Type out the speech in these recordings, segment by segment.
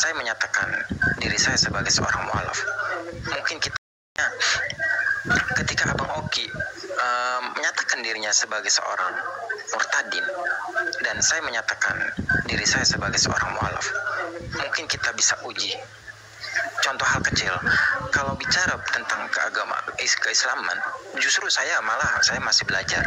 saya menyatakan diri saya sebagai seorang mualaf. Mungkin kita ketika Abang Oki menyatakan dirinya sebagai seorang murtadin dan saya menyatakan diri saya sebagai seorang mualaf, mungkin kita bisa uji. Contoh hal kecil, kalau bicara tentang keislaman, justru saya masih belajar,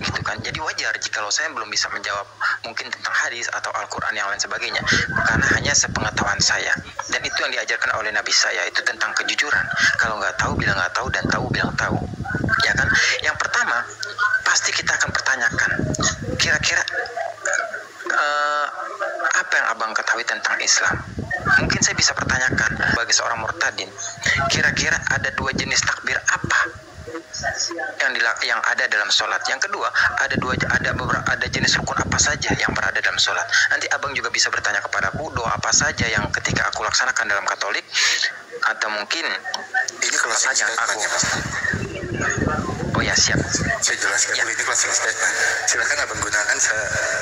gitu kan. Jadi wajar jika saya belum bisa menjawab mungkin tentang hadis atau Al-Quran yang lain sebagainya, karena hanya sepengetahuan saya. Dan itu yang diajarkan oleh Nabi saya, itu tentang kejujuran. Kalau nggak tahu bilang nggak tahu, dan tahu bilang tahu, ya kan. Yang pertama, pasti kita akan pertanyakan, kira-kira apa yang Abang ketahui tentang Islam? Mungkin saya bisa pertanyakan bagi seorang murtadin, kira-kira ada 2 jenis takbir apa yang ada dalam sholat? Yang kedua, ada jenis rukun apa saja yang berada dalam sholat? Nanti Abang juga bisa bertanya kepadaku, doa apa saja yang ketika aku laksanakan dalam Katolik, atau mungkin ini kelas saja aku. Oh ya, siap. Saya jelaskan dulu, ini closing statement. Silakan Abang gunakan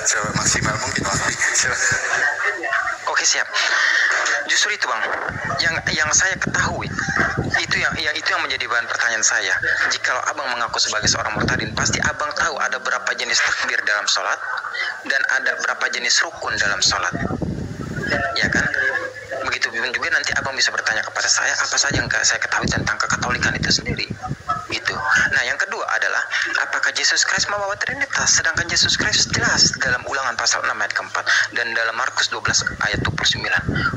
semaksimal mungkin waktu. Silakan. Oke, siap. Justru itu Bang, yang saya ketahui itu yang menjadi bahan pertanyaan saya. Jikalau Abang mengaku sebagai seorang murtadin, pasti Abang tahu ada berapa jenis takbir dalam sholat dan ada berapa jenis rukun dalam sholat, ya kan? Begitu juga nanti Abang bisa bertanya kepada saya apa saja yang saya ketahui tentang kekatolikan itu sendiri, gitu. Nah, yang kedua adalah apakah Yesus Kristus membawa Trinitas? Sedangkan Yesus Kristus jelas dalam Ulangan pasal 6 ayat keempat dan dalam Markus 12 ayat 29.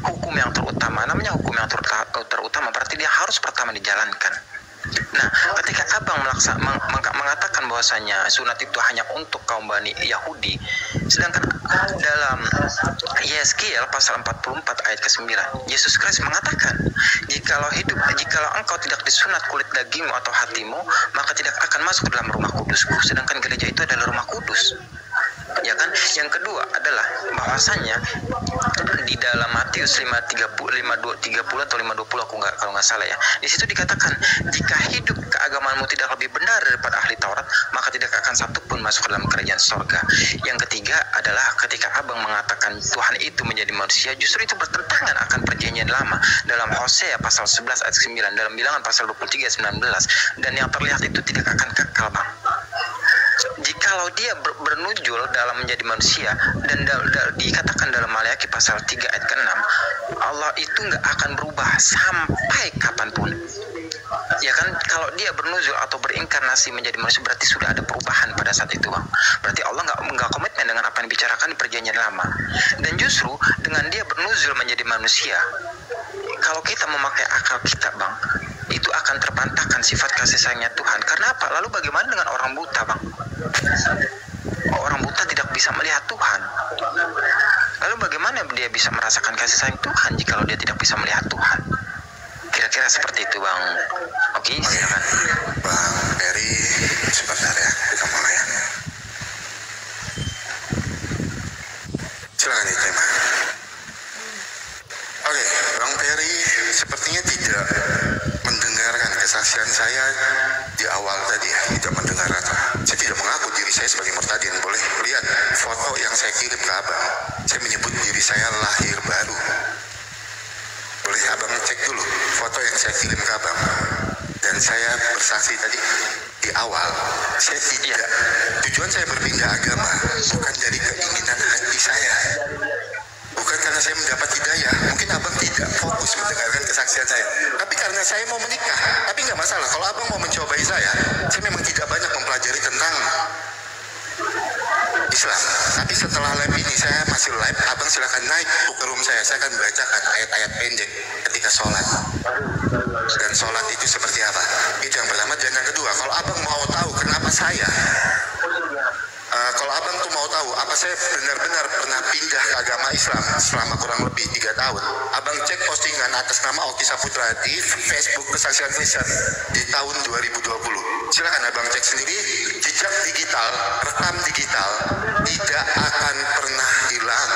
Hukum yang terutama, namanya hukum yang terutama berarti dia harus pertama dijalankan. Nah, ketika Abang mengatakan bahwasanya sunat itu hanya untuk kaum Bani Yahudi, sedangkan dalam Yeskiel pasal 44 ayat ke-9, Yesus Kristus mengatakan, jikalau engkau tidak disunat kulit dagingmu atau hatimu, maka tidak akan masuk ke dalam rumah kudusku. Sedangkan gereja itu adalah rumah kudus, ya kan? Yang kedua adalah bahwasanya di dalam Matius 5:30 atau 5:20 kalau nggak salah ya. Di situ dikatakan, jika hidup keagamaanmu tidak lebih benar daripada ahli Taurat, maka tidak akan satu pun masuk ke dalam kerajaan sorga. Yang ketiga adalah ketika Abang mengatakan Tuhan itu menjadi manusia, justru itu bertentangan akan perjanjian lama dalam Hosea pasal 11 ayat 9, dalam Bilangan pasal 23 ayat 19, dan yang terlihat itu tidak akan kekal, Bang. Jikalau dia bernujul dalam menjadi manusia dan dikatakan dalam Maleakhi pasal 3 ayat ke-6, Allah itu nggak akan berubah sampai kapanpun, ya kan? Kalau dia bernuzul atau berinkarnasi menjadi manusia, berarti sudah ada perubahan pada saat itu, Bang. Berarti Allah nggak komitmen dengan apa yang dibicarakan di perjanjian lama. Dan justru dengan dia bernuzul menjadi manusia, kalau kita memakai akal kita, Bang, itu akan terpantahkan sifat kasih sayangnya Tuhan. Karena apa? Lalu bagaimana dengan orang buta, Bang? Orang buta tidak bisa melihat Tuhan. Lalu bagaimana dia bisa merasakan kasih sayang Tuhan jikalau dia tidak bisa melihat Tuhan? Kira-kira seperti itu, Bang. Oke, silakan. Bang Peri, sebentar ya, kita mulai ya. Silakan diterima. Oke, Bang Peri sepertinya tidak mendengarkan kesaksian saya di awal tadi ya, tidak mendengar atau saya tidak mengaku diri saya sebagai murtadin. Boleh lihat foto yang saya kirim ke Abang. Saya menyebut diri saya lahir baru. Boleh Abang cek dulu foto yang saya kirim ke Abang. Dan saya bersaksi tadi di awal, saya tidak, tujuan saya berpindah agama bukan dari keinginan hati saya, bukan karena saya mendapat hidayah. Mungkin Abang tidak fokus mendengarkan kesaksian saya, tapi karena saya mau menikah. Tapi nggak masalah, kalau Abang mau mencobai saya memang tidak banyak mempelajari tentang Islam. Tapi setelah live ini, saya masih live, Abang silakan naik ke room saya akan bacakan ayat-ayat pendek ketika sholat. Dan sholat itu seperti apa? Itu yang pertama. Dan yang kedua, kalau Abang mau tahu kenapa saya kalau Abang tuh mau tahu apa saya benar-benar pernah pindah ke agama Islam selama kurang lebih 3 tahun, Abang cek postingan atas nama Oki Saputra di Facebook Kesaksian Kristen di tahun 2020. Silakan Abang cek sendiri. Jejak digital, rekam digital tidak akan pernah hilang.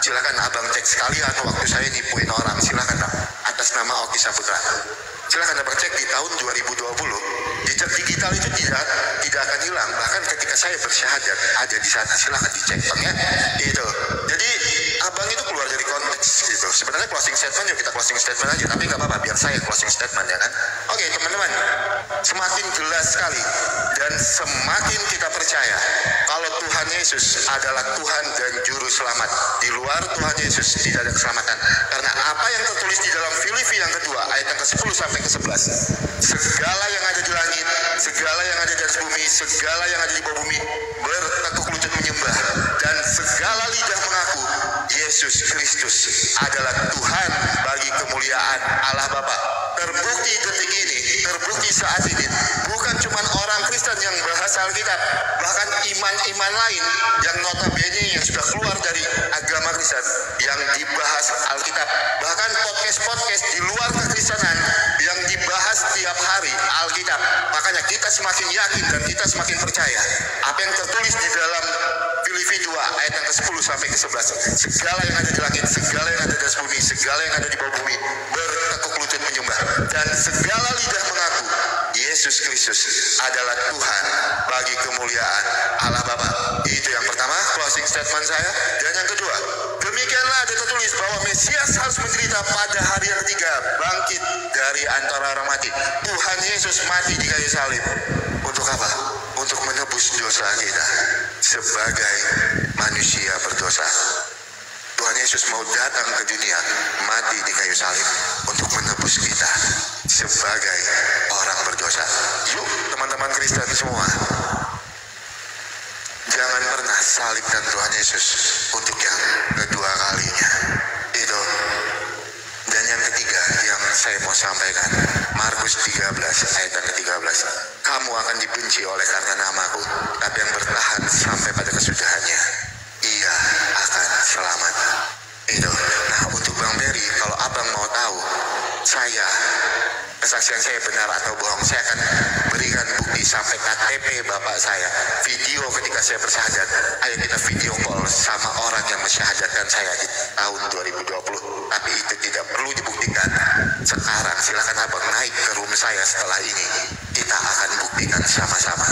Silakan Abang cek sekali, atau waktu saya nipuin orang, silakan Bang, atas nama Oki Saputra. Silakan Abang cek di tahun 2020. Jejak digital itu tidak akan hilang. Bahkan ketika saya bersyahadat ada di sana, silakan dicek Bang ya. Itu. Jadi Abang itu keluar dari konteks gitu. Sebenarnya closing statement, yuk kita closing statement aja. Tapi nggak apa-apa, biar saya closing statement ya kan. Oke teman-teman, semakin jelas sekali dan semakin kita percaya kalau Tuhan Yesus adalah Tuhan dan Juru Selamat. Di luar Tuhan Yesus tidak ada keselamatan. Karena apa yang tertulis di dalam Filipi yang kedua, ayat yang ke-10 sampai ke-11. Segala yang ada di langit, segala yang ada di atas bumi, segala yang ada di bawah bumi, bertekuk lutut menyembah. Dan segala lidah mengaku, Yesus Kristus adalah Tuhan bagi kemuliaan Allah Bapa. Terbukti detik ini, terbukti saat ini, bukan cuma orang Kristen yang bahas Alkitab, bahkan iman-iman lain yang notabene yang sudah keluar dari agama Kristen yang dibahas Alkitab, bahkan podcast-podcast di luar kekristenan yang dibahas tiap hari Alkitab. Makanya kita semakin yakin dan kita semakin percaya apa yang tertulis di dalam Filipi 2 ayat yang ke-10 sampai ke-11. Segala yang ada di langit, segala yang ada di atas bumi, segala yang ada di bawah bumi, bertekuk lutut menyembah. Dan segala lidah mengaku, Yesus Kristus adalah Tuhan bagi kemuliaan Allah Bapa. Itu yang pertama, closing statement saya. Dan yang kedua, demikianlah ada tertulis bahwa Mesias harus menderita pada hari yang ketiga, bangkit dari antara orang mati. Tuhan Yesus mati di kayu salib. Untuk apa? Untuk menebus dosa kita sebagai manusia berdosa. Tuhan Yesus mau datang ke dunia, mati di kayu salib untuk menebus kita sebagai orang berdosa. Yuk teman-teman Kristen semua, jangan pernah salibkan Tuhan Yesus untuk yang kedua kalinya. Itu. Dan yang ketiga yang saya mau sampaikan, Markus 13 ayat yang ke-13. Kamu akan dibenci oleh karena namaku, tapi yang bertahan sampai pada kesudahannya, ia akan selamat. Itu. Nah untuk Bang Peri, kalau abang mau tahu saya kesaksian saya benar atau bohong, saya akan berikan bukti sampai KTP bapak saya, video ketika saya bersyahadat. Ayo kita video call sama orang yang mensyahadatkan saya di tahun 2020. Tapi itu tidak perlu dibuktikan sekarang. Silakan abang naik ke room saya setelah ini, kita akan buktikan sama-sama.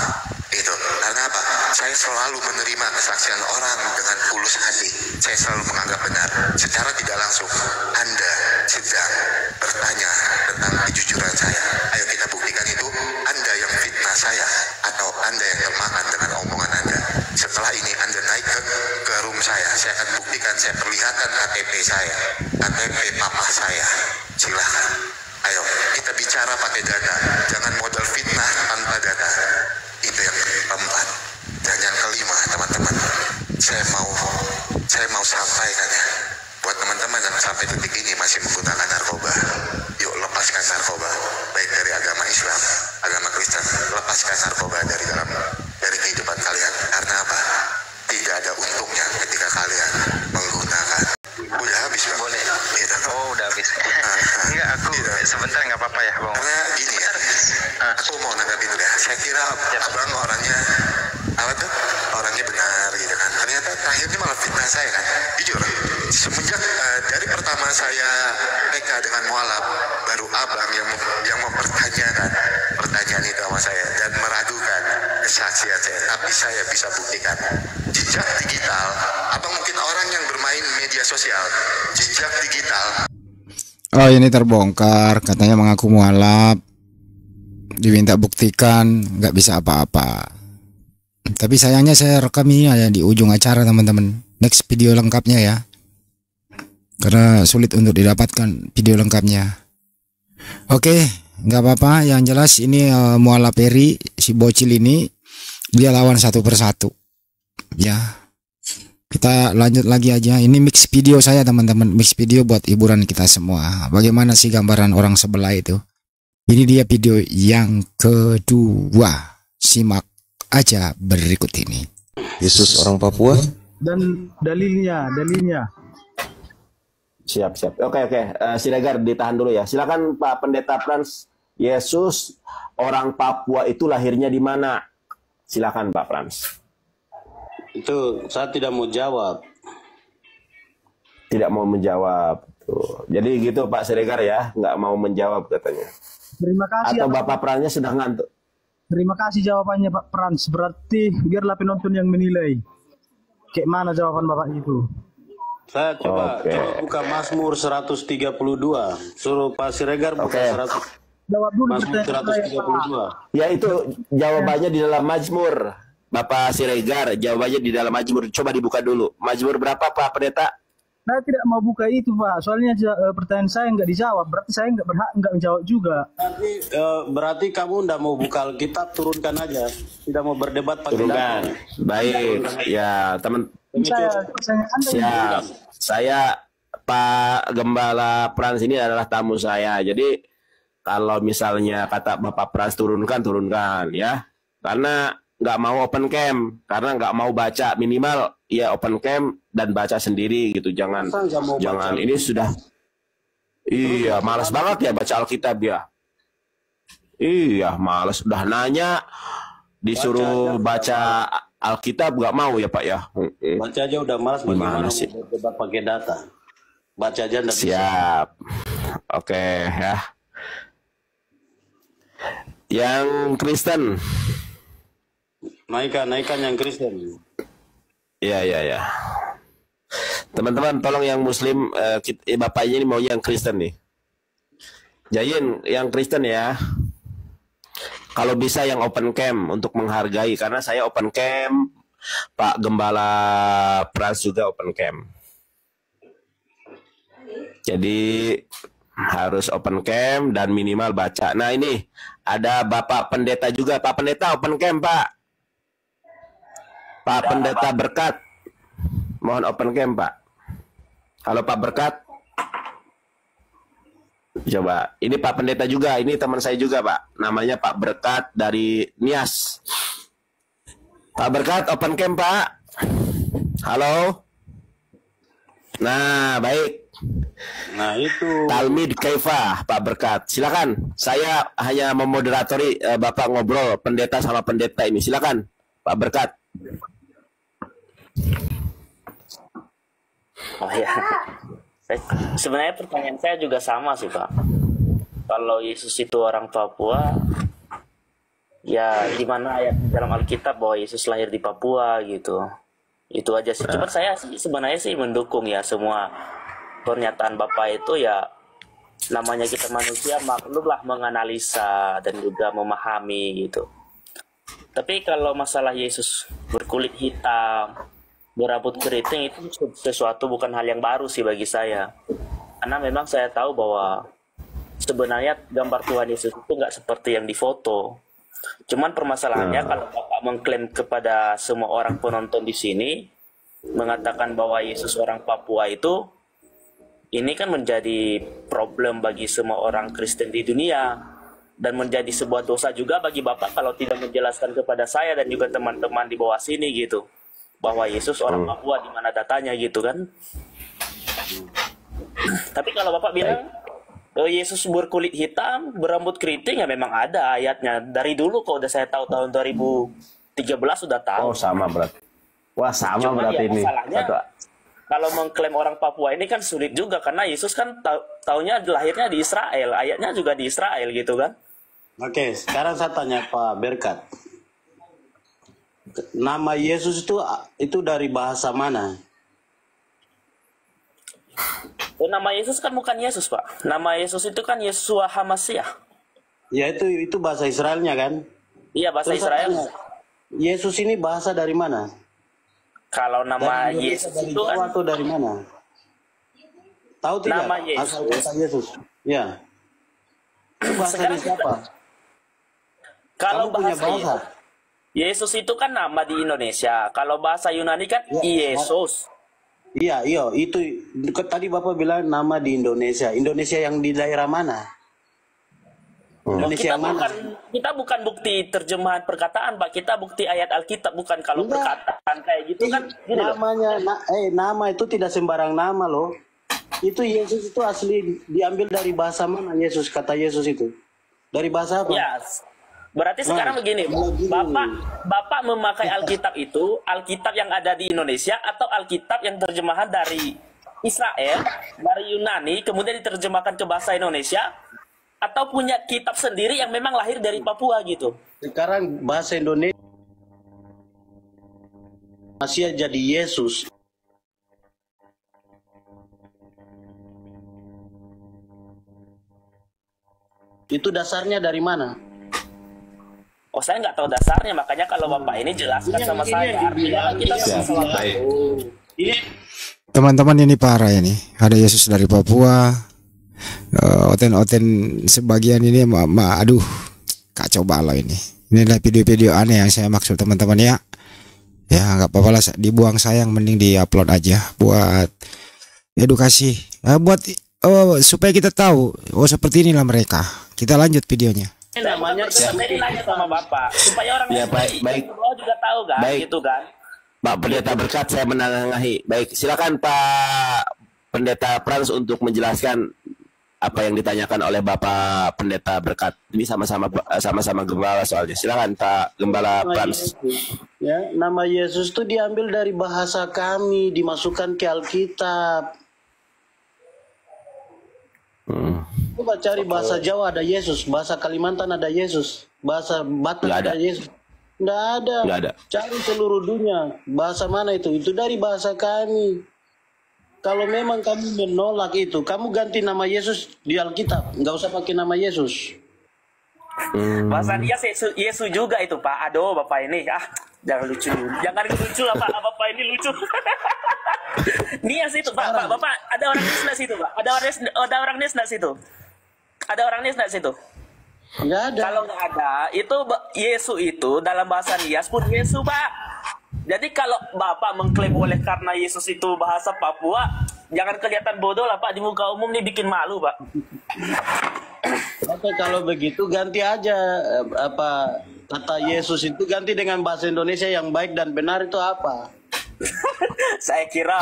Itu karena apa? Saya selalu menerima kesaksian orang dengan tulus hati. Saya selalu menganggap benar. Secara tidak langsung Anda sedang bertanya tentang kejujuran saya. Ayo kita buktikan itu. Anda yang fitnah saya atau Anda yang termakan dengan omongan Anda. Setelah ini Anda naik ke room saya akan buktikan. Saya perlihatkan KTP saya, KTP papa saya. Silakan. Ayo kita bicara pakai data, jangan modal fitnah tanpa data. Itu yang keempat. Dan yang kelima teman-teman, saya mau sampaikan ya, buat teman-teman yang sampai detik ini masih menggunakan narkoba, yuk lepaskan narkoba, baik dari agama Islam, agama Kristen. Lepaskan narkoba dari kehidupan kalian. Karena apa? Tidak ada untungnya ketika kalian menggunakan. Udah habis Bang? Boleh. Gitu. Oh udah habis. Enggak, aku sebentar nggak apa-apa ya Bang. Karena gini ya, aku mau nanggapin dulu ya. Saya kira abang orangnya apa tuh? Orangnya benar gitu kan. Ternyata terakhirnya malah fitnah saya kan. Jujur, semenjak dari pertama saya PK dengan mualaf, baru abang yang mempertanyakan pertanyaan itu sama saya dan meragukan kesaksian saya. Tapi saya bisa buktikan jejak digital. Abang mungkin orang yang bermain media sosial, jejak digital. Oh ini terbongkar, katanya mengaku mualaf, diminta buktikan, nggak bisa apa-apa. Tapi sayangnya saya rekam ini ada di ujung acara teman-teman. Next video lengkapnya ya, karena sulit untuk didapatkan video lengkapnya. Oke, nggak apa-apa. Yang jelas ini mualaf Peri, si bocil ini dia lawan satu persatu. Ya, kita lanjut lagi aja. Ini mix video saya teman-teman, mix video buat hiburan kita semua. Bagaimana sih gambaran orang sebelah itu? Ini dia video yang kedua. Simak aja berikut ini. Yesus orang Papua dan dalilnya. Siap. Oke. Siregar ditahan dulu ya. Silakan Pak Pendeta Frans. Yesus orang Papua itu lahirnya di mana? Silakan Pak Frans. Itu saya tidak mau jawab. Tidak mau menjawab. Tuh. Jadi gitu Pak Siregar ya, nggak mau menjawab katanya. Terima kasih. Atau Bapak Fransnya sudah ngantuk. Terima kasih jawabannya Pak Frans. Berarti biarlah penonton yang menilai. Kayak mana jawaban Bapak itu? Saya coba Oke. buka Mazmur 132. Suruh Pak Siregar buka Oke. 100 Jawab dulu Mazmur pertanyaan saya, Pak. 132. Ya itu jawabannya di dalam Mazmur. Bapak Siregar, jawabannya di dalam Mazmur. Coba dibuka dulu. Mazmur berapa Pak Pendeta? Saya tidak mau buka itu, Pak. Soalnya pertanyaan saya nggak dijawab. Berarti saya nggak berhak nggak menjawab juga. Berarti kamu ndak mau buka Alkitab, turunkan aja. Tidak mau berdebat pakai Turunkan. data. Baik. Ya teman. Pertanyaan Anda Siap. Saya Pak Gembala Frans ini adalah tamu saya. Jadi kalau misalnya kata Bapak Frans turunkan ya. Karena nggak mau open cam, karena nggak mau baca, minimal ya open cam dan baca sendiri gitu. Jangan Masa nggak mau jangan baca? ini sudah. Iya, malas banget ya baca Alkitab ya. Iya, malas. Udah nanya disuruh baca Alkitab nggak mau ya Pak ya. Baca aja udah malas, Gimana bagaimana sih? mau berdebat pakai data. Baca aja ndak bisa. Siap. Oke ya. Yang Kristen. Naikkan yang Kristen. Iya, iya, ya. Teman-teman, tolong yang Muslim, bapaknya ini mau yang Kristen nih. Jayin yang Kristen ya. Kalau bisa yang open cam untuk menghargai, karena saya open cam, Pak Gembala Frans juga open cam. Jadi harus open cam dan minimal baca. Nah ini ada Bapak Pendeta juga. Pak Pendeta open cam Pak. Pak Pendeta Berkat. Mohon open cam Pak. Halo Pak Berkat. Coba. Ini Pak Pendeta juga. Ini teman saya juga Pak. Namanya Pak Berkat dari Nias. Pak Berkat open cam Pak. Halo. Nah baik. Nah itu. Talmid Kaifah, Pak Berkat. Silakan. Saya hanya memoderatori Bapak ngobrol pendeta sama pendeta ini. Silakan, Pak Berkat. Oh ya, sebenarnya pertanyaan saya juga sama sih Pak. Kalau Yesus itu orang Papua, ya di mana ayat dalam Alkitab bahwa Yesus lahir di Papua gitu. Itu aja sih. Cuma saya sih sebenarnya sih mendukung ya semua pernyataan Bapak itu ya, namanya kita manusia maklumlah menganalisa dan juga memahami gitu. Tapi kalau masalah Yesus berkulit hitam, berambut keriting itu sesuatu bukan hal yang baru sih bagi saya. Karena memang saya tahu bahwa sebenarnya gambar Tuhan Yesus itu nggak seperti yang difoto. Cuman permasalahannya kalau Bapak mengklaim kepada semua orang penonton di sini, mengatakan bahwa Yesus orang Papua itu, ini kan menjadi problem bagi semua orang Kristen di dunia dan menjadi sebuah dosa juga bagi Bapak kalau tidak menjelaskan kepada saya dan juga teman-teman di bawah sini gitu bahwa Yesus orang Papua di mana datanya gitu kan. Tapi kalau Bapak bilang Yesus berkulit hitam, berambut keriting, ya memang ada ayatnya. Dari dulu kok udah saya tahu tahun 2013 sudah tahu. Oh, sama berarti. Wah, sama Cuma berarti ya ini. masalahnya kalau mengklaim orang Papua ini kan sulit juga karena Yesus kan taunya lahirnya di Israel, ayatnya juga di Israel gitu kan. Oke, sekarang saya tanya Pak Berkat. Nama Yesus itu dari bahasa mana? Oh, nama Yesus kan bukan Yesus, Pak. Nama Yesus itu kan Yesua Hamasiah. Ya itu bahasa Israelnya kan? Iya, bahasa Terus saya Israel. tanya, Yesus ini bahasa dari mana? Kalau nama Dari Yesus dari itu Jawa kan atau dari mana? Tahu tidak? Nama Yesus. Asal kata Yesus. Ya. Itu bahasa Sekarang siapa? kalau Kamu punya bahasa bahasa? Yesus itu kan nama di Indonesia. Kalau bahasa Yunani kan Ya. Yesus. Iya, itu tadi Bapak bilang nama di Indonesia. Indonesia yang di daerah mana? Indonesia Kita yang mana? bukan bukti terjemahan perkataan, Pak. Kita bukti ayat Alkitab, bukan kalau Enggak. perkataan kayak gitu kan. Gini loh. Namanya nama itu tidak sembarang nama loh. Itu Yesus itu asli diambil dari bahasa mana Yesus, kata Yesus itu? Dari bahasa apa? Ya. Berarti sekarang begini, Bapak memakai Alkitab itu, Alkitab yang ada di Indonesia atau Alkitab yang terjemahan dari Israel, dari Yunani, kemudian diterjemahkan ke bahasa Indonesia, atau punya kitab sendiri yang memang lahir dari Papua gitu. Sekarang bahasa Indonesia masih jadi Yesus. Itu dasarnya dari mana? Oh, saya nggak tahu dasarnya, makanya kalau Bapak ini jelaskan sama saya. Artinya kita Siap, sama baik. Ini Teman-teman ini parah ini. Ada Yesus dari Papua. Oten-oten sebagian ini aduh kacau balau ini. Ini adalah video-video aneh yang saya maksud teman-teman ya. Ya nggak apa-apa lah dibuang sayang, mending diupload aja buat edukasi. Buat supaya kita tahu seperti inilah mereka. Kita lanjut videonya. namanya saya nanya sama Bapak supaya orang Ya, baik, baik. juga tahu kan, Baik. gitu kan. Pak Pendeta Berkat, saya menengahi. Baik, silakan Pak Pendeta Frans untuk menjelaskan apa yang ditanyakan oleh Bapak Pendeta Berkat. Ini sama-sama gembala soalnya. Silakan Pak Gembala Frans. ya, nama Yesus itu diambil dari bahasa kami, dimasukkan ke Alkitab. Coba cari bahasa Jawa ada Yesus, bahasa Kalimantan ada Yesus, bahasa Batak Nggak ada. ada Yesus. Nggak ada. Nggak ada. Cari seluruh dunia. Bahasa mana itu? Itu dari bahasa kami. Kalau memang kamu menolak itu, kamu ganti nama Yesus di Alkitab. Nggak usah pakai nama Yesus. Bahasa dia Yesus juga itu, Pak. Aduh, Bapak ini jangan lucu. Jangan lucu lah, Pak. Bapak ini lucu. Nias itu, Pak. Bapak ada orang Nisna situ, Pak. Ada orang Nisna situ. Ada orang Nisna situ. Nggak ada. Kalau nggak ada, itu Yesus itu dalam bahasa Nias pun Yesus, Pak. Jadi kalau Bapak mengklaim oleh karena Yesus itu bahasa Papua, jangan kelihatan bodoh lah, Pak. Di muka umum nih bikin malu, Pak. Oke, kalau begitu ganti aja kata Yesus itu ganti dengan bahasa Indonesia yang baik dan benar itu apa? saya kira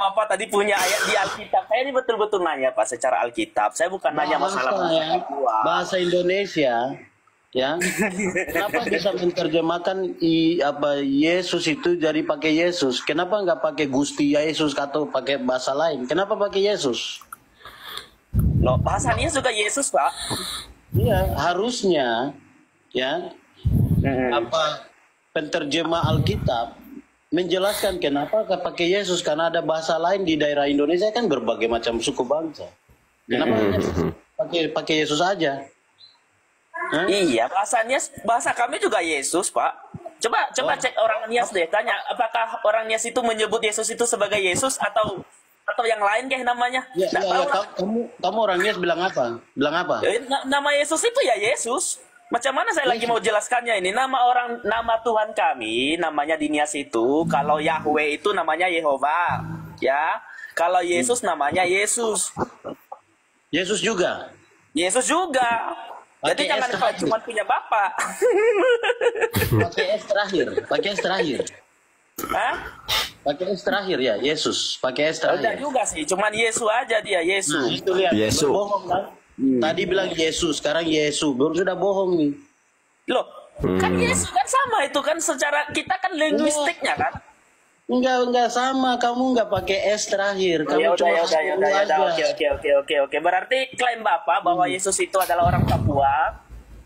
Bapak tadi punya ayat di Alkitab. Saya ini betul-betul nanya, Pak, secara Alkitab. Saya bukan nanya masalah bahasa Indonesia, ya. Kenapa bisa menerjemahkan Yesus itu jadi pakai Yesus? Kenapa nggak pakai Gusti Yesus atau pakai bahasa lain? Kenapa pakai Yesus? Loh, bahasanya juga Yesus, Pak. Iya, harusnya ya penterjemah Alkitab menjelaskan kenapa pakai Yesus, karena ada bahasa lain di daerah Indonesia kan berbagai macam suku bangsa. Kenapa hanya pakai Yesus aja? Hah? Iya, bahasa kami juga Yesus, Pak. Coba cek orang Nias deh, tanya apakah orang Nias itu menyebut Yesus itu sebagai Yesus atau yang lain kayak namanya. Kamu orang Nias bilang apa? Nama Yesus itu ya Yesus. Macam mana saya lagi mau jelaskannya ini? Nama Tuhan kami namanya di Nias itu, kalau Yahweh itu namanya Yehova, ya. Kalau Yesus namanya Yesus. Yesus juga. Yesus juga. Jadi jangan cuma punya Bapak. Pakai S terakhir. Hah? Pakai S terakhir ya, Yesus. Pakai S Udah terakhir. juga sih, cuman Yesus aja dia, Yesus. Nah, itu lihat, Yesus. bohong kan? Tadi bilang Yesus, sekarang Yesus. Baru sudah bohong nih. Loh, kan Yesus kan sama itu kan secara kita kan linguistiknya kan? Enggak sama. Kamu enggak pakai S terakhir. Kamu cuma Ya udah. Oke. Berarti klaim Bapak bahwa Yesus itu adalah orang Papua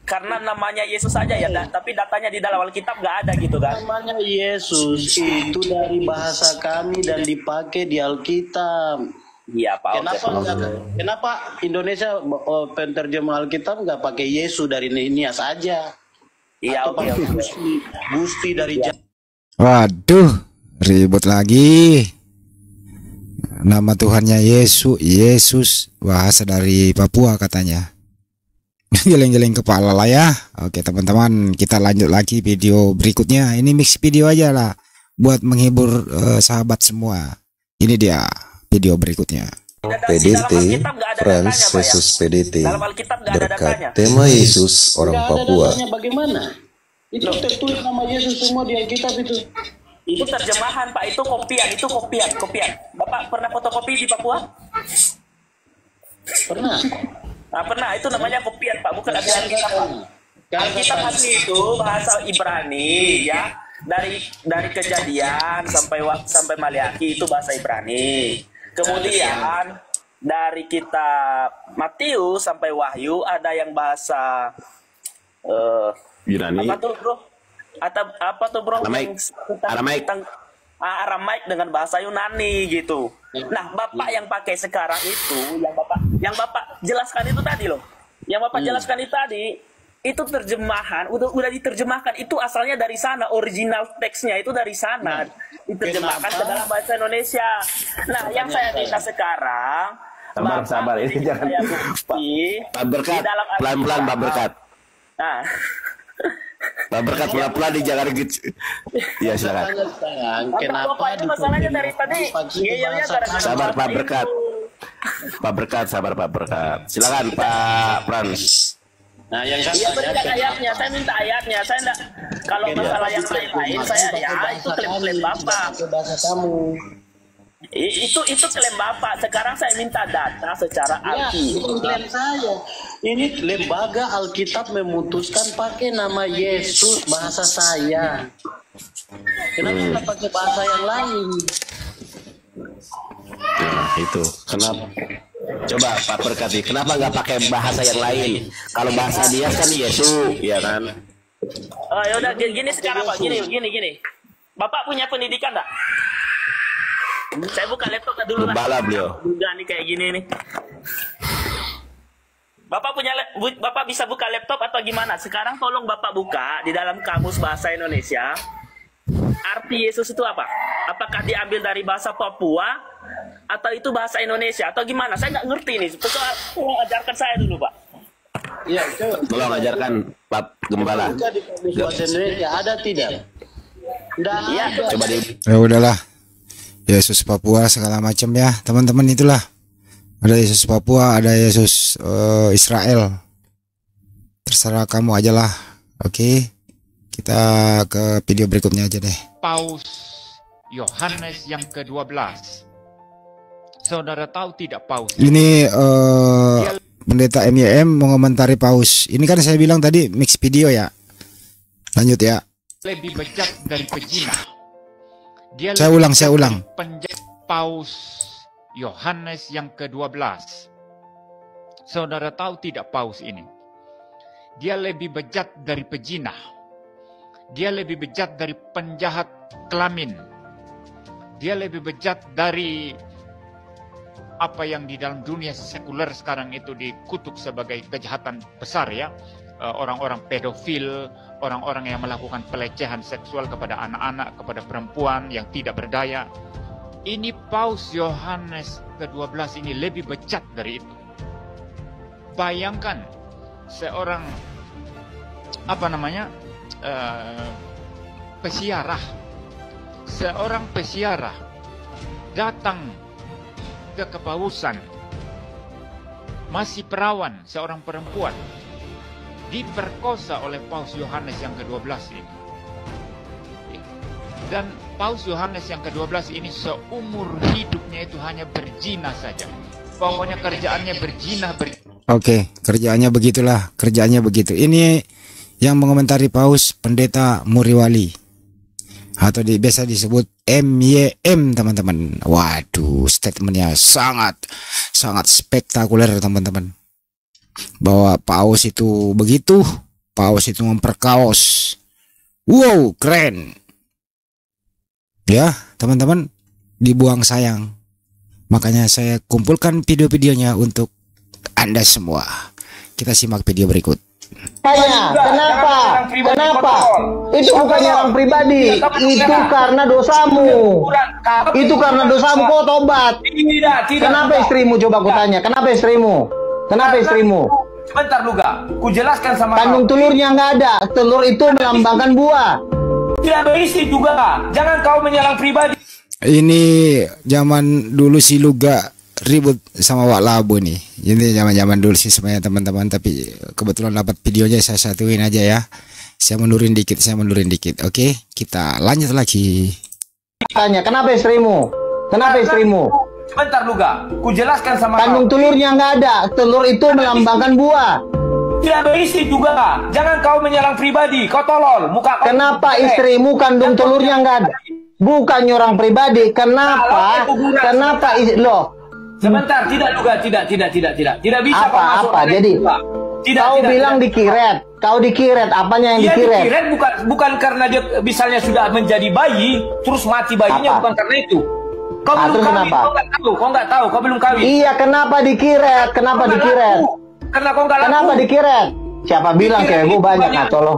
karena namanya Yesus saja ya, tapi datanya di dalam Alkitab nggak ada gitu kan? Namanya Yesus itu dari bahasa kami dan dipakai di Alkitab. Iya, Pak. Kenapa Indonesia penterjemah Alkitab nggak pakai Yesus dari Nias saja? Iya, Atau oke. pakai Gusti dari Waduh, ribut lagi. Nama Tuhannya Yesus, bahasa dari Papua katanya. Geleng-geleng kepala lah ya. Oke teman-teman, kita lanjut lagi video berikutnya. Ini mix video aja lah buat menghibur sahabat semua. Ini dia video berikutnya. PDT, Frans Yesus PDT, Dalam Alkitab nggak ada datanya. berkat tema Yesus orang Nggak ada Papua. datanya bagaimana? Itu tertulis nama Yesus semua di Alkitab itu. Itu terjemahan, Pak. Itu kopian. Bapak pernah fotokopi di Papua? Pernah. Nah, pernah. Itu namanya kopian, Pak. Bukan ada Alkitab, Pak. Alkitab asli itu bahasa Ibrani, ya. Dari Kejadian sampai Maleakhi itu bahasa Ibrani. Kemudian dari kitab Matius sampai Wahyu ada yang bahasa Yunani. apa tuh, Bro? Apa tuh, Bro? Aramaik. Aramaik dengan bahasa Yunani gitu. Nah, Bapak yang pakai sekarang itu, yang Bapak jelaskan itu tadi loh. Yang Bapak jelaskan itu tadi, itu terjemahan, udah diterjemahkan, itu asalnya dari sana, original teksnya itu dari sana, diterjemahkan ke dalam bahasa Indonesia. Nah, yang saya minta sekarang, sabar, ini jangan Pak Berkat, pelan-pelan Pak Berkat. Nah. Pak Berkat pelan-pelan di jangan gitu. Ya silakan. Kenapa masalahnya dari tadi ngeyelnya gara-gara sabar Pak Berkat. Pak Berkat, sabar Pak Berkat. Silakan Pak Frans. Nah, yang iya berikan ayatnya, saya minta ayatnya. Saya enggak, kalau masalah yang lain-lain saya ya itu klaim Bapak. Bahasa kamu. Itu klaim Bapak. Sekarang saya minta data secara Alkitab. Klaim saya. Ini lembaga Alkitab memutuskan pakai nama Yesus bahasa saya. Kenapa nggak pakai bahasa yang lain? Nah, itu kenapa? Coba Pak Berkati, kenapa nggak pakai bahasa yang lain? Kalau bahasa dia kan Yesus, ya kan? Oh, ya udah gini sekarang Pak, gini. Bapak punya pendidikan nggak? Saya buka laptop dulu lah. Gembala beliau. Udah nih kayak gini nih. Bapak bisa buka laptop atau gimana? Sekarang tolong Bapak buka di dalam kamus bahasa Indonesia. Arti Yesus itu apa? Apakah diambil dari bahasa Papua atau itu bahasa Indonesia atau gimana? Saya nggak ngerti nih. Tolong ajarkan saya dulu, Pak. Iya, coba. Tolong ajarkan Pak Gembala. Buka di kamus bahasa Indonesia ada tidak? Iya. Coba di. Ya udahlah. Yesus Papua segala macam ya, teman-teman itulah. Ada Yesus Papua, ada Yesus Israel. Terserah kamu aja lah. Oke. Kita ke video berikutnya aja deh. Paus Yohanes yang ke-12. Saudara tahu tidak Paus? Ini Pendeta MYM mengomentari Paus. Ini kan saya bilang tadi mix video ya. Lanjut ya. Lebih bejat dari pejina. Saya ulang. Paus Yohanes yang ke-12. Saudara tahu tidak Paus ini? Dia lebih bejat dari pejina. Dia lebih bejat dari penjahat kelamin. Dia lebih bejat dari apa yang di dalam dunia sekuler sekarang itu dikutuk sebagai kejahatan besar ya. Orang-orang pedofil, orang-orang yang melakukan pelecehan seksual kepada anak-anak, kepada perempuan yang tidak berdaya. Ini Paus Yohanes ke-12 ini lebih bejat dari itu. Bayangkan seorang pesiarah. Seorang pesiarah datang ke kepausan, masih perawan, seorang perempuan diperkosa oleh Paus Yohanes yang ke-12 ini. Dan Paus Yohanes yang ke-12 ini seumur hidupnya itu hanya berzina saja. Pokoknya kerjaannya berzina. Oke, kerjaannya begitulah, kerjaannya begitu. Ini yang mengomentari Paus Pendeta Muriwali, atau biasa disebut MYM, teman-teman. Waduh, statementnya sangat spektakuler, teman-teman. Bahwa Paus itu begitu, Paus itu memperkaos. Wow, keren. Ya, teman-teman, dibuang sayang. Makanya saya kumpulkan video-videonya untuk Anda semua. Kita simak video berikut. Kenapa? Itu bukan orang pribadi. Itu karena dosamu. Itu karena dosamu, kau tobat. Kenapa istrimu? Coba aku tanya. Kenapa istrimu? Sebentar Luga, ku jelaskan sama kandung telurnya nggak ada. Telur itu melambangkan buah. Tidak berisi juga. Jangan kau menyerang pribadi. Ini zaman dulu si Luga ribut sama Wak Labu nih. Ini zaman dulu sih sebenarnya, teman-teman. Tapi kebetulan dapat videonya, saya satuin aja ya. Saya mundurin dikit. Oke, kita lanjut lagi. Tanya, kenapa istrimu? Sebentar Luga, ku jelaskan sama kandung telurnya nggak ada. Telur itu melambangkan buah. Tidak berisi juga. Jangan kau menyerang pribadi. Kau tolol. Muka kau. Kenapa istrimu kandung telurnya nggak ada? Bukan orang pribadi. Kenapa? Loh. Sebentar, tidak Luga, tidak bisa. Apa? Jadi kau bilang dikiret. Kau dikiret. Apanya yang dikiret? Dikiret bukan karena dia misalnya sudah menjadi bayi terus mati bayinya. Bukan karena itu. Kau belum kawin, kau nggak tahu, kau belum kawin. Iya, kenapa dikiret? Karena kau nggak laku. Kenapa dikiret? Siapa bilang cewek gue banyak ngaco lo?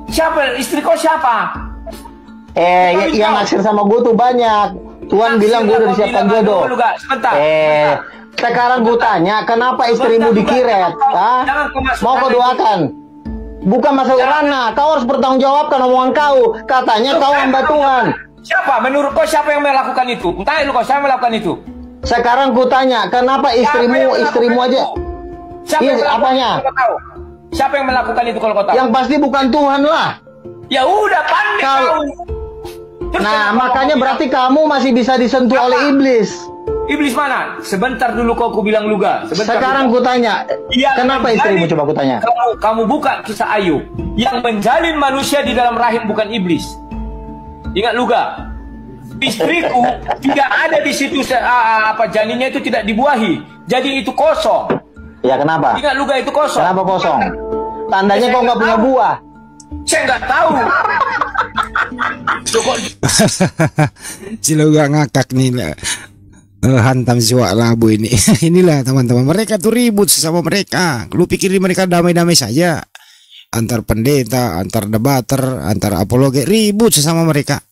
Siapa? Istri kau siapa? Yang naksir sama gue tuh banyak. Tuhan bilang gue udah disiapkan jodoh. Sebentar. Sekarang gue tanya, kenapa istrimu dikiret? Mau kau doakan? Bukan masalah ranah. Kau harus bertanggungjawabkan omongan kau. Katanya kau hamba Tuhan. Siapa? Menurut kau siapa yang melakukan itu? Entah lu kau siapa yang melakukan itu? Sekarang gue tanya, kenapa istrimu aja? Siapa yang apanya? Siapa yang melakukan itu kalau kau tahu? Yang pasti bukan Tuhan lah. Ya udah pandai kau. Nah, makanya berarti kamu masih bisa disentuh oleh iblis. Iblis mana? Sebentar dulu kau bilang Luga. Sekarang ku tanya, kenapa istrimu? Coba ku tanya. Kamu buka kisah Ayub. Yang menjalin manusia di dalam rahim bukan iblis. Ingat Luga. Istriku tidak ada di situ, janinnya itu tidak dibuahi. Jadi itu kosong. Ya kenapa? Ingat Luga, itu kosong. Kenapa kosong? Tandanya kau nggak punya buah. Saya nggak tahu. Si Luga ngakak nih. Hantam siwak labu ini. Inilah teman-teman, mereka tuh ribut sesama mereka. Lu pikir mereka damai-damai saja? Antar pendeta, antar debater, antar apologet, ribut sesama mereka.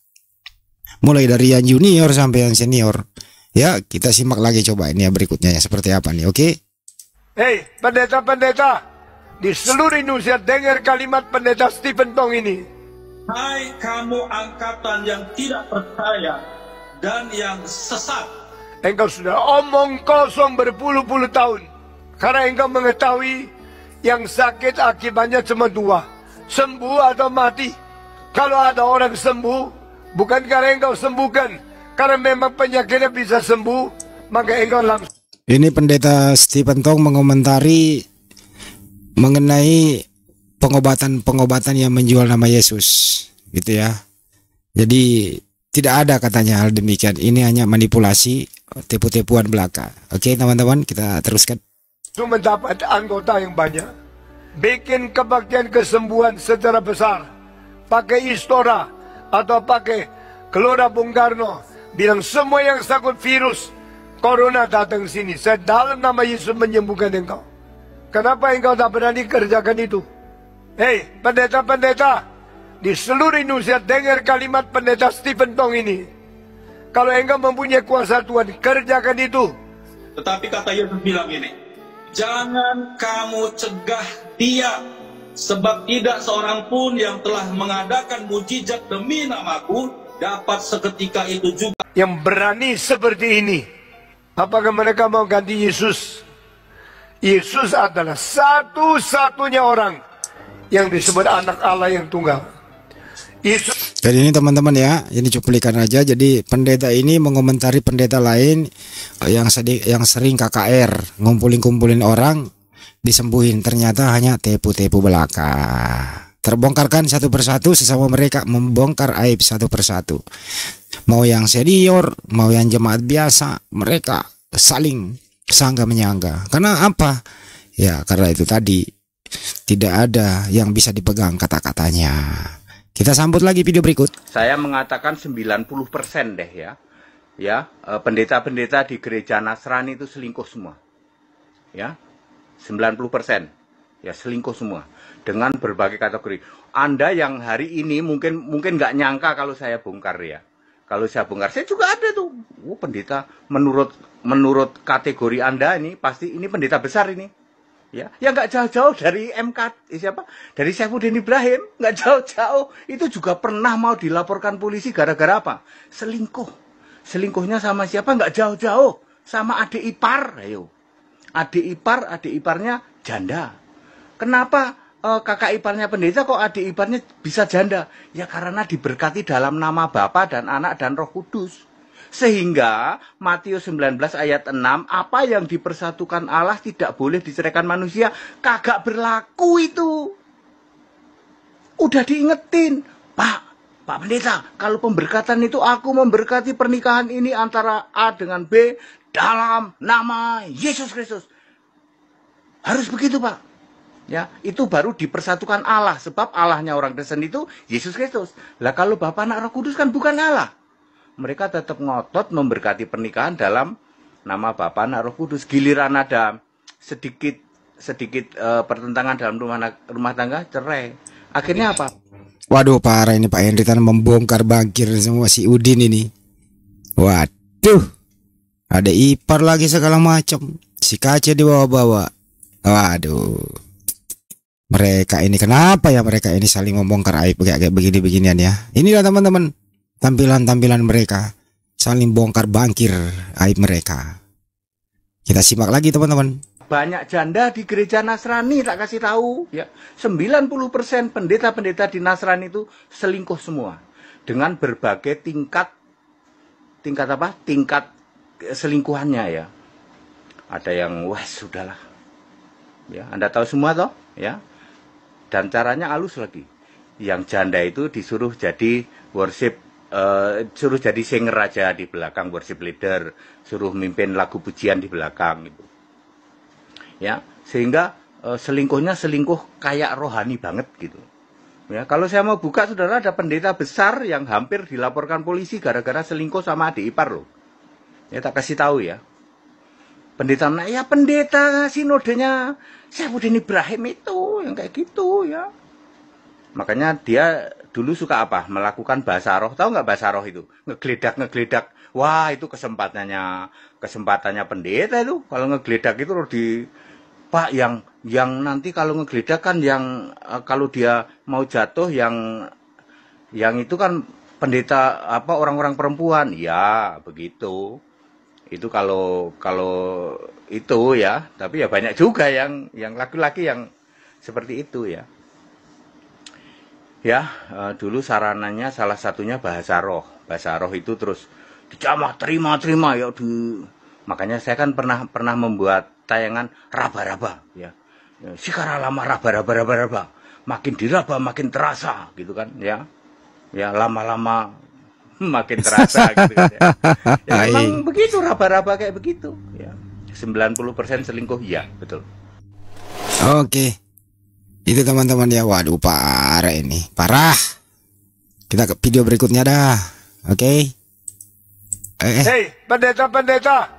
Mulai dari yang junior sampai yang senior. Ya, kita simak lagi coba ini ya berikutnya ya seperti apa nih, oke? Hei, pendeta-pendeta, di seluruh Indonesia dengar kalimat pendeta Stephen Tong ini. Hai kamu angkatan yang tidak percaya dan yang sesat. Engkau sudah omong kosong berpuluh-puluh tahun. Karena engkau mengetahui yang sakit akibatnya cuma dua. Sembuh atau mati. Kalau ada orang sembuh, bukan karena engkau sembuhkan. Karena memang penyakitnya bisa sembuh, maka engkau langsung. Ini pendeta Stephen Tong mengomentari mengenai pengobatan-pengobatan yang menjual nama Yesus, gitu ya. Jadi tidak ada katanya hal demikian. Ini hanya manipulasi, tipu-tipuan belaka. Oke teman-teman, kita teruskan. Itu mendapat anggota yang banyak. Bikin kebaktian kesembuhan secara besar. Pakai Istora atau pakai Gelora Bung Karno. Bilang semua yang sakit virus Corona datang sini. Saya dalam nama Yesus menyembuhkan engkau. Kenapa engkau tak berani kerjakan itu? Hei, pendeta-pendeta, di seluruh Indonesia dengar kalimat pendeta Stephen Tong ini. Kalau engkau mempunyai kuasa Tuhan, kerjakan itu. Tetapi kata Yesus bilang ini, jangan kamu cegah dia, sebab tidak seorang pun yang telah mengadakan mujizat demi namaku dapat seketika itu juga. Yang berani seperti ini, apakah mereka mau ganti Yesus? Yesus adalah satu-satunya orang yang disebut anak Allah yang tunggal. Yesus. Jadi ini teman-teman ya, ini cuplikan aja. Jadi pendeta ini mengomentari pendeta lain yang sering KKR, ngumpulin orang, disembuhin. Ternyata hanya tepu-tepu belaka. Terbongkarkan satu persatu, sesama mereka membongkar aib satu persatu. Mau yang senior, mau yang jemaat biasa, mereka saling sangga menyangga. Karena apa? Ya karena itu tadi, tidak ada yang bisa dipegang kata-katanya. Kita sambut lagi video berikut. Saya mengatakan 90% deh ya. Ya, pendeta-pendeta di gereja Nasrani itu selingkuh semua. Ya. 90%. Ya, selingkuh semua dengan berbagai kategori. Anda yang hari ini mungkin nggak nyangka kalau saya bongkar ya. Kalau saya bongkar, saya juga ada tuh. Pendeta menurut kategori Anda ini pasti ini pendeta besar ini. Ya nggak jauh-jauh dari dari Saifuddin Ibrahim, nggak jauh-jauh. Itu juga pernah mau dilaporkan polisi gara-gara apa? Selingkuhnya sama siapa? Nggak jauh-jauh, sama adik ipar. Ayo, adik iparnya janda. Kenapa kakak iparnya pendeta kok adik iparnya bisa janda? Ya karena diberkati dalam nama Bapa dan Anak dan Roh Kudus. Sehingga Matius 19 ayat 6, apa yang dipersatukan Allah tidak boleh diceraikan manusia, kagak berlaku itu. Udah diingetin, Pak Pendeta, kalau pemberkatan itu aku memberkati pernikahan ini antara A dengan B dalam nama Yesus Kristus. Harus begitu, Pak. Ya, itu baru dipersatukan Allah, sebab Allahnya orang Kristen itu Yesus Kristus. Lah kalau Bapa Anak Roh Kudus kan bukan Allah. Mereka tetap ngotot memberkati pernikahan dalam nama Bapa Anak Roh Kudus. Giliran ada sedikit sedikit pertentangan dalam rumah tangga, cerai. Akhirnya apa? Waduh, parah ini Pak Henry tanah membongkar bangkir semua si Udin ini. Waduh, ada ipar lagi segala macam. Si kaca dibawa-bawa. Waduh, mereka ini kenapa ya mereka ini saling membongkar aib kayak begini-beginian ya. Inilah teman-teman tampilan mereka saling bongkar bangkir aib mereka. Kita simak lagi teman-teman. Banyak janda di gereja Nasrani, tak kasih tahu ya. 90% pendeta-pendeta di Nasrani itu selingkuh semua dengan berbagai tingkat selingkuhannya ya. Ada yang wah sudahlah. Ya, Anda tahu semua toh, ya. Dan caranya halus lagi. Yang janda itu disuruh jadi worship, suruh jadi singer aja di belakang, worship leader, suruh mimpin lagu pujian di belakang gitu. Ya, sehingga selingkuhnya selingkuh kayak rohani banget gitu. Ya, kalau saya mau buka, saudara, ada pendeta besar yang hampir dilaporkan polisi gara-gara selingkuh sama adik ipar loh. Ya, tak kasih tahu ya. Pendeta sinodenya Syaifuddin Ibrahim itu yang kayak gitu ya. Makanya dia dulu suka apa? Melakukan bahasa roh. Tahu nggak bahasa roh itu? Ngegeledak. Wah, itu kesempatannya pendeta itu. Kalau ngegeledak itu di Pak, yang nanti kalau ngegeledak kan yang kalau dia mau jatuh yang itu kan pendeta apa orang-orang perempuan. Ya, begitu. Itu kalau itu ya, tapi ya banyak juga yang laki-laki yang seperti itu ya. Ya, dulu sarananya salah satunya bahasa roh. Bahasa roh itu terus dijamah terima ya makanya saya kan pernah membuat tayangan raba-raba ya. Sekarang lama raba. Makin diraba makin terasa gitu kan ya. Ya lama-lama makin terasa gitu kan ya. Ya memang begitu raba-raba kayak begitu ya. 90% selingkuh ya, betul. Oke. Itu teman-teman ya. Waduh, parah ini. Parah. Kita ke video berikutnya dah. Oke. Hei, pendeta-pendeta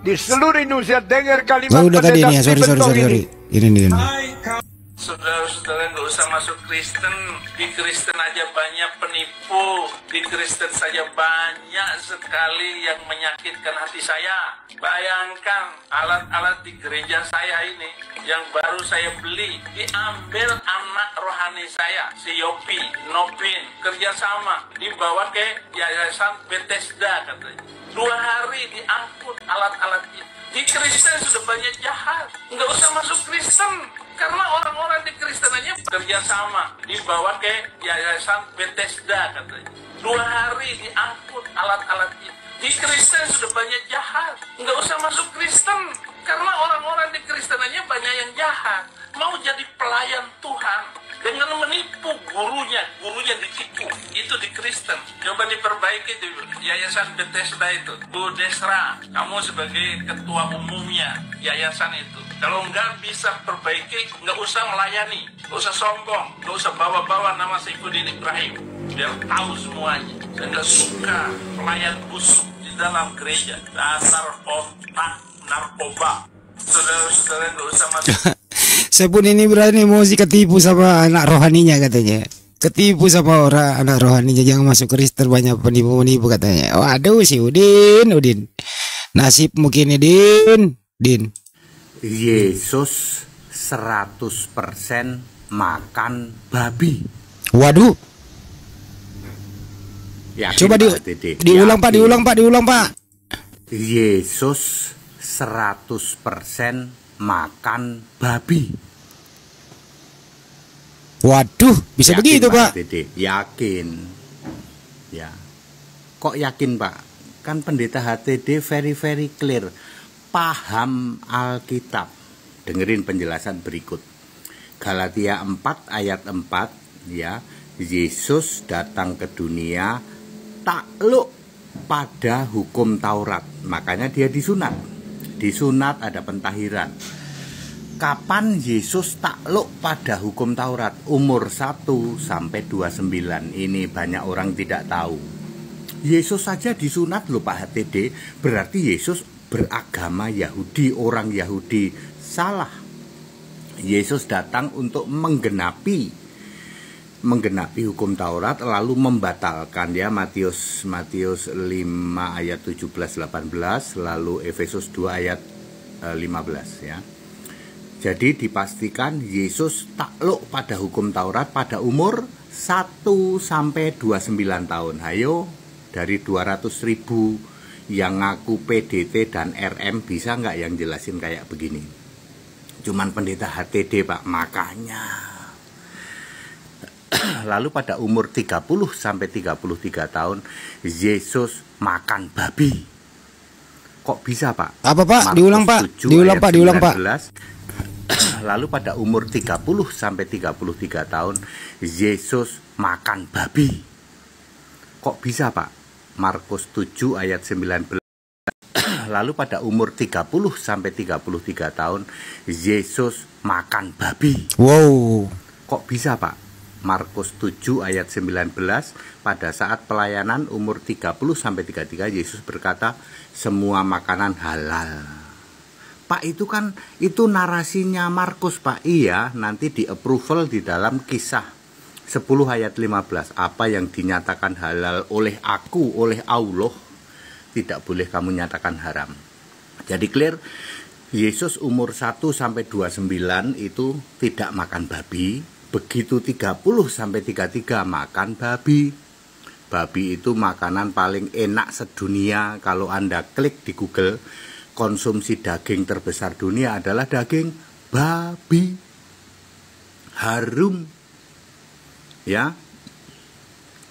di seluruh Indonesia dengar kalimat udah tadi ini ya. Sorry. Ini. Saudara-saudara nggak usah masuk Kristen. Di Kristen aja banyak penipu. Di Kristen saja banyak sekali yang menyakitkan hati saya. Bayangkan alat-alat di gereja saya ini yang baru saya beli diambil anak rohani saya, si Yopi, Nopin, kerjasama dibawa ke Yayasan Bethesda katanya. 2 hari diangkut alat-alat itu. Di Kristen sudah banyak jahat. Nggak usah masuk Kristen. Karena orang-orang di Kristen aja kerjasama dibawa ke Yayasan Bethesda katanya. 2 hari diangkut alat-alat itu. Di Kristen sudah banyak jahat. Nggak usah masuk Kristen. Karena orang-orang di Kristen aja banyak yang jahat. Mau jadi pelayan Tuhan dengan menipu gurunya ditipu. Itu di Kristen. Coba diperbaiki di Yayasan Bethesda itu. Bu Desra, kamu sebagai ketua umumnya yayasan itu. Kalau nggak bisa perbaiki, nggak usah melayani, nggak usah sombong, nggak usah bawa-bawa nama Syaifuddin Ibrahim. Biar tahu semuanya. Saya nggak suka pelayan busuk di dalam gereja. Dasar otak narkoba. Saudara-saudara nggak usah masuk. Syaifuddin Ibrahim emosi ketipu sama anak rohaninya katanya. Ketipu sama orang anak rohaninya, jangan masuk Kristen, banyak penipu-penipu katanya. Waduh si Udin. Nasib mungkin Din. Yesus 100% makan babi. Waduh. Yakin, coba diulang Pak. Yesus 100% makan babi. Waduh, bisa yakin, begitu Pak? Yakin. Ya. Kok yakin Pak? Kan pendeta HTD very clear. Paham Alkitab. Dengerin penjelasan berikut. Galatia 4 ayat 4 ya. Yesus datang ke dunia takluk pada hukum Taurat. Makanya dia disunat. Disunat ada pentahiran. Kapan Yesus takluk pada hukum Taurat? Umur 1 sampai 29. Ini banyak orang tidak tahu. Yesus saja disunat loh Pak HTD. Berarti Yesus beragama Yahudi, orang Yahudi. Salah. Yesus datang untuk menggenapi hukum Taurat, lalu membatalkan, ya. Matius 5 ayat 17-18, lalu Efesus 2 ayat 15, ya. Jadi dipastikan Yesus takluk pada hukum Taurat pada umur 1 sampai 29 tahun. Hayo, dari 200.000 yang ngaku PDT dan RM, bisa nggak yang jelasin kayak begini? Cuman pendeta HTD, Pak, makanya. Lalu pada umur 30 sampai 33 tahun Yesus makan babi. Kok bisa, Pak? Apa, Pak? Markus Diulang, Pak. 7 Diulang, ayat Pak. Diulang, Pak. 19. Lalu pada umur 30 sampai 33 tahun Yesus makan babi. Kok bisa, Pak? Markus 7 ayat 19. Lalu pada umur 30 sampai 33 tahun Yesus makan babi. Wow. Kok bisa, Pak? Markus 7 ayat 19, pada saat pelayanan umur 30 sampai 33 Yesus berkata, semua makanan halal. Pak, itu narasinya Markus, Pak. Iya, nanti di approval di dalam Kisah 10 ayat 15. Apa yang dinyatakan halal oleh aku, oleh Allah, tidak boleh kamu nyatakan haram. Jadi clear, Yesus umur 1 sampai 29 itu tidak makan babi. Begitu 30 sampai 33 makan babi. Babi itu makanan paling enak sedunia. Kalau Anda klik di Google, konsumsi daging terbesar dunia adalah daging babi. Harum. Ya.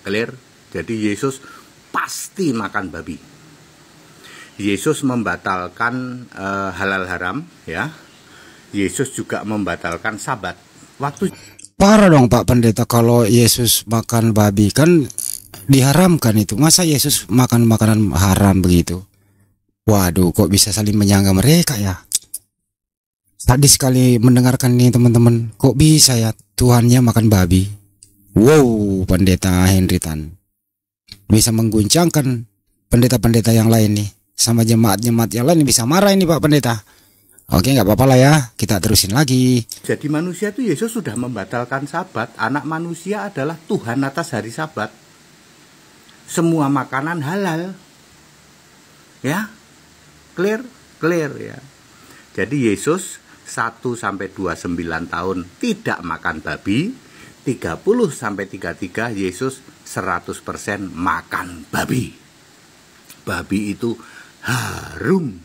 Clear? Jadi Yesus pasti makan babi. Yesus membatalkan halal haram, ya. Yesus juga membatalkan Sabat. Waktu Parah dong, Pak Pendeta, kalau Yesus makan babi kan diharamkan itu. Masa Yesus makan makanan haram begitu? Waduh, kok bisa saling menyangka mereka ya? Sadis sekali mendengarkan ini, teman-teman. Kok bisa ya Tuhannya makan babi? Wow, Pendeta Henry Tan. Bisa mengguncangkan pendeta-pendeta yang lain nih. Sama jemaat-jemaat yang lain bisa marah ini, Pak Pendeta. Oke, nggak apa-apa lah ya, kita terusin lagi. Jadi manusia itu Yesus sudah membatalkan Sabat. Anak manusia adalah Tuhan atas hari Sabat. Semua makanan halal. Ya, clear ya. Jadi Yesus 1 sampai 29 tahun tidak makan babi. 30 sampai 33 Yesus 100% makan babi. Babi itu harum.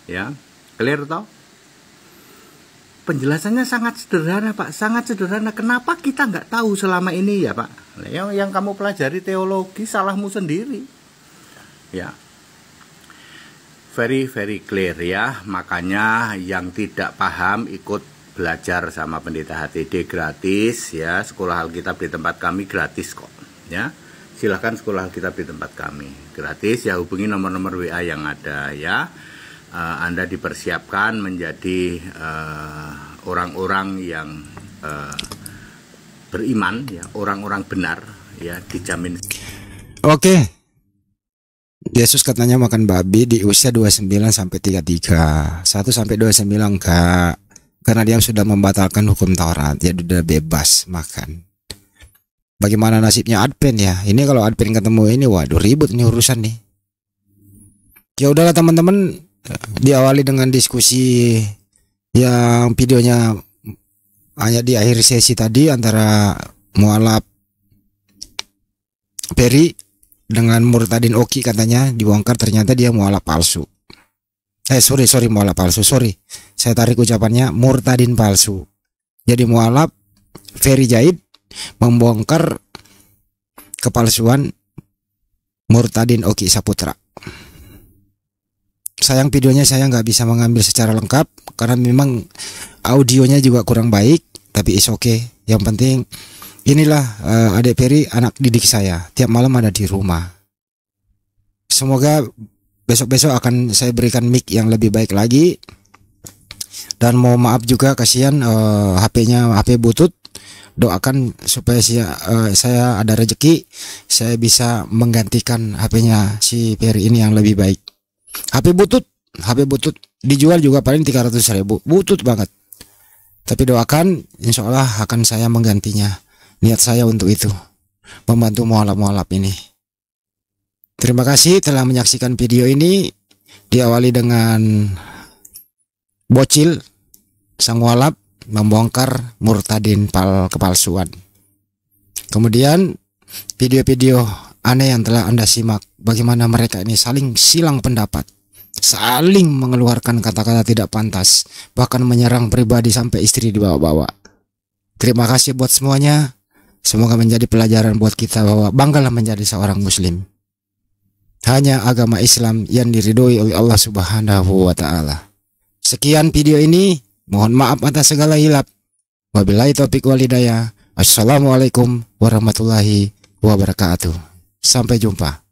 Ya. Clear toh? Penjelasannya sangat sederhana, Pak. Sangat sederhana. Kenapa kita nggak tahu selama ini, ya, Pak? Yang kamu pelajari teologi, salahmu sendiri. Ya. Very clear ya. Makanya yang tidak paham ikut belajar sama Pendeta HTD gratis ya. Sekolah Alkitab di tempat kami gratis kok. Ya. Silahkan sekolah Alkitab di tempat kami gratis ya. Hubungi nomor-nomor WA yang ada ya. Anda dipersiapkan menjadi orang-orang yang beriman ya, orang-orang benar ya, dijamin. Oke. Yesus katanya makan babi di usia 29 sampai 33. 1 sampai 29 enggak. Karena dia sudah membatalkan hukum Taurat, dia sudah bebas makan. Bagaimana nasibnya Advent ya? Ini kalau Advent ketemu ini, waduh ribut nih urusan nih. Ya udahlah teman-teman, diawali dengan diskusi yang videonya hanya di akhir sesi tadi antara mualaf Peri dengan Murtadin Oki, katanya dibongkar ternyata dia mualaf palsu. Sorry mualaf palsu, sorry. Saya tarik ucapannya, Murtadin palsu. Jadi mualaf Ferry Jaid membongkar kepalsuan Murtadin Oki Saputra. Sayang videonya saya nggak bisa mengambil secara lengkap karena memang audionya juga kurang baik, tapi is okay. Yang penting inilah adik Peri, anak didik saya, tiap malam ada di rumah. Semoga besok-besok akan saya berikan mic yang lebih baik lagi. Dan mau maaf juga, kasihan HP-nya HP butut. Doakan supaya saya ada rezeki, saya bisa menggantikan HP-nya si Peri ini yang lebih baik. HP butut dijual juga paling 300.000, butut banget. Tapi doakan, insya Allah akan saya menggantinya. Niat saya untuk itu, membantu mualaf-mualaf ini. Terima kasih telah menyaksikan video ini. Diawali dengan bocil sang mualaf membongkar murtadin kepalsuan. Kemudian video-video aneh yang telah Anda simak, bagaimana mereka ini saling silang pendapat, saling mengeluarkan kata-kata tidak pantas, bahkan menyerang pribadi sampai istri dibawa-bawa. Terima kasih buat semuanya. Semoga menjadi pelajaran buat kita bahwa banggalah menjadi seorang muslim. Hanya agama Islam yang diridhoi oleh Allah Subhanahu wa taala. Sekian video ini, mohon maaf atas segala hilap. Wabillahi taufiq wal hidayah. Assalamualaikum warahmatullahi wabarakatuh. Sampai jumpa.